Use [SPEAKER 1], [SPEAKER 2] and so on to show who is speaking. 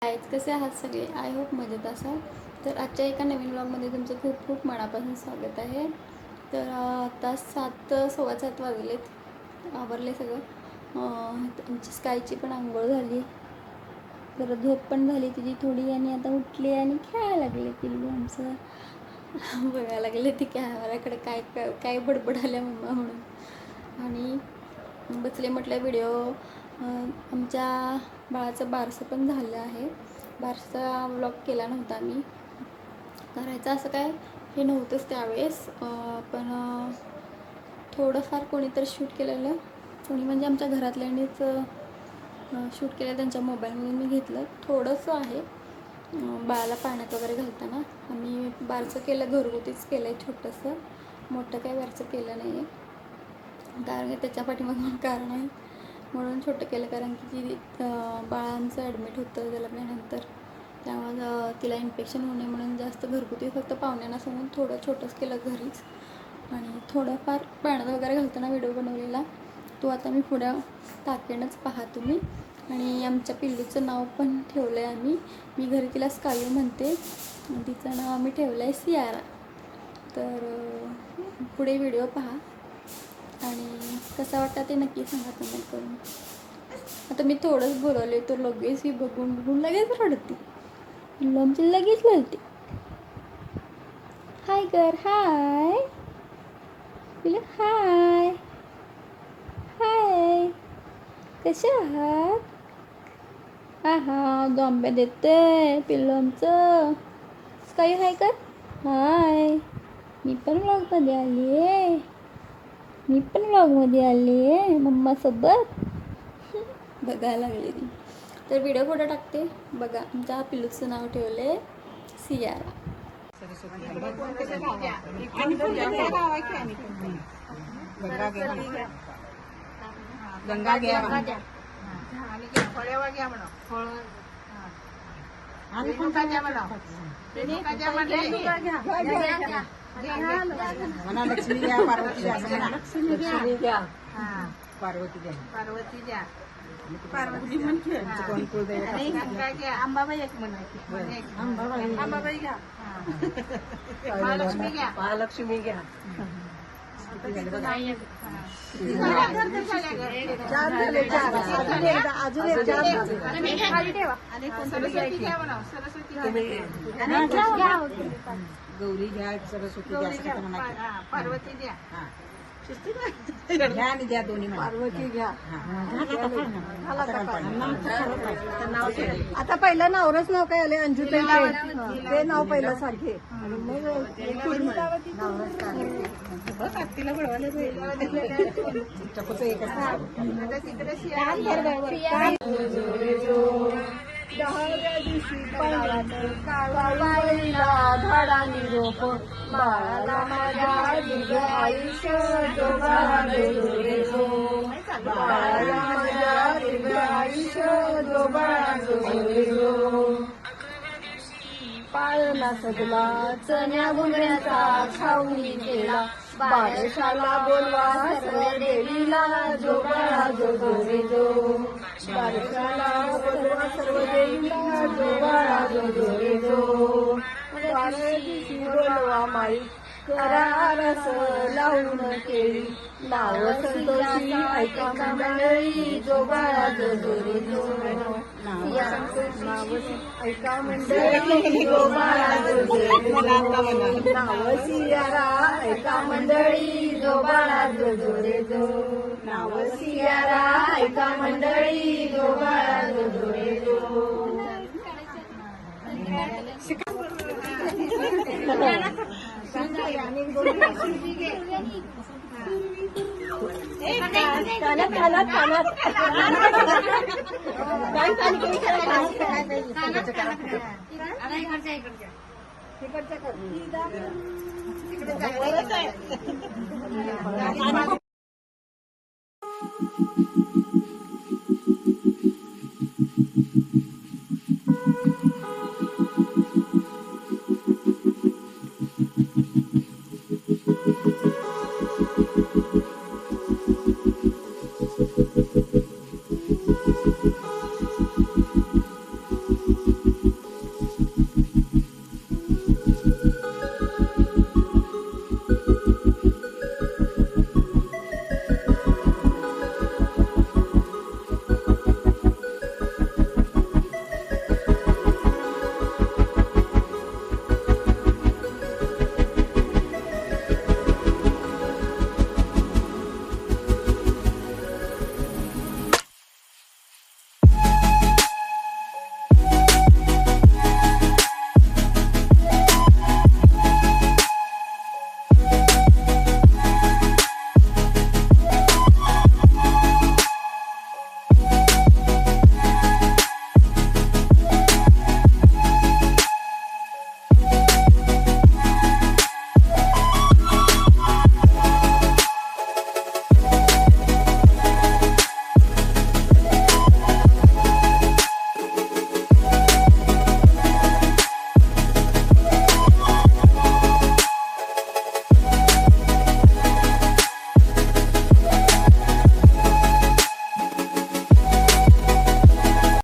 [SPEAKER 1] Guys कसे आहात सगळे? आय होप मजेत असाल. तर आजच्या एका नवीन ब्लॉगमध्ये तुमचं खूप खूप मनापासून स्वागत आहे. तर आता 7:15 वाजलेत. आवरले सगळं. आमची स्कायची पण आंघोळ झाली, जरा झोप पण झाली तिची थोडी, आणि आता उठली आणि खेळायला लागले. पिल्लू आमचं बघायला लागले ती कॅमेऱ्याकडे काय काय काय बडबडाल्या मम्मा म्हणून. आणि बसले म्हटलं व्हिडिओ. आमच्या बाळाचं बारसं पण झालं आहे. बारसा व्लॉग केला नव्हता मी, करायचं असं काय हे नव्हतंच त्यावेळेस. पण थोडंफार कोणीतरी शूट केलेलं, कोणी म्हणजे आमच्या घरातल्यांनीच शूट केलं, त्यांच्या मोबाईलमधून मी घेतलं. थोडंसं आहे बाळाला पाण्यात वगैरे घालताना. आम्ही बारसं केलं, घरगुतीच केलं आहे छोटंसं, मोठं काही बारसं केलं नाही आहे. कारण त्याच्या पाठीमागून कारण आहे म्हणून छोटं केलं. कारण की ती बाळांचं ॲडमिट होतं जन्मल्यानंतर, त्यामुळं तिला इन्फेक्शन होऊ नये म्हणून जास्त घरगुती फक्त पाहुण्यांना समोर थोडं छोटंच केलं घरीच. आणि थोडंफार पाण्यात वगैरे घालताना व्हिडिओ बनवलेला, तो आता मी पुढं टाकेनच, पहा तुम्ही. आणि आमच्या पिल्लूचं नाव पण ठेवलं आहे आम्ही. मी घरी तिला स्कायू म्हणते, तिचं नाव आम्ही ठेवलं आहे सियारा. तर पुढे व्हिडिओ पहा आणि कसा वाटतं ते नक्की सांगा कमेंट करून. आता मी थोडंच बोलवले तर लगेच ही बघून बघून लगेच रडते. आमची लगेच बोलते हाय कर, हाय पिल्लू, हाय हाय, कसे आहात? गॉम्बे देते पिल्लू आमचं. काही हाय कर, हाय. मी पण व्लॉगमध्ये आली आहे, मी पण व्लॉगमध्ये आली आहे मम्मासोबत. बघायला लागली ती. तर व्हिडिओ फोटो टाकते बघा. आमच्या पिल्लूचं नाव ठेवले सियारा.
[SPEAKER 2] गंगा घ्या म्हणा, लक्ष्मी घ्या, पार्वती घ्या, लक्ष्मी घ्या, पार्वती घ्या, पार्वती द्या, पार्वती कोण अंबाबाई एक म्हणायची, अंबाबाई घ्या, महालक्ष्मी घ्या, महालक्ष्मी घ्या. गौरी घ्या, सरस्वती घ्या, पार्वती द्या, घ्या आणि द्या दोन्ही. पार्वती घ्या.
[SPEAKER 3] आता पहिलं नावरच नाव काय आले, अंजू ते नाव पहिलं सारखे. तिला दहाव्या दिवशी झाडांनी रोप, बाळाला माझ्या दीर्घ आयुष्य जो, बाळाला माझ्या दीर्घ आयुष्य जो, बाळा जो. पाळणा सजला चण्या गुंगऱ्याचा छावणी केला, बारशाला बोलवा सर्व देवीला जो, बाळा जो जो. बारशाला बोलवा सर्व देवीला जो, बाळा जो जो. बाराव्या दिवशी बोलवा माई, करा रस लावून केळी, नाव संतोषी ऐका मंडळी जो, बाळा जो जो. ऐका मंडळी जो, बाळा जो. नाव सियारा ऐका मंडळी जो, बाळा जो जो. नाव सियारा ऐका मंडळी जो, बाळा जो जो.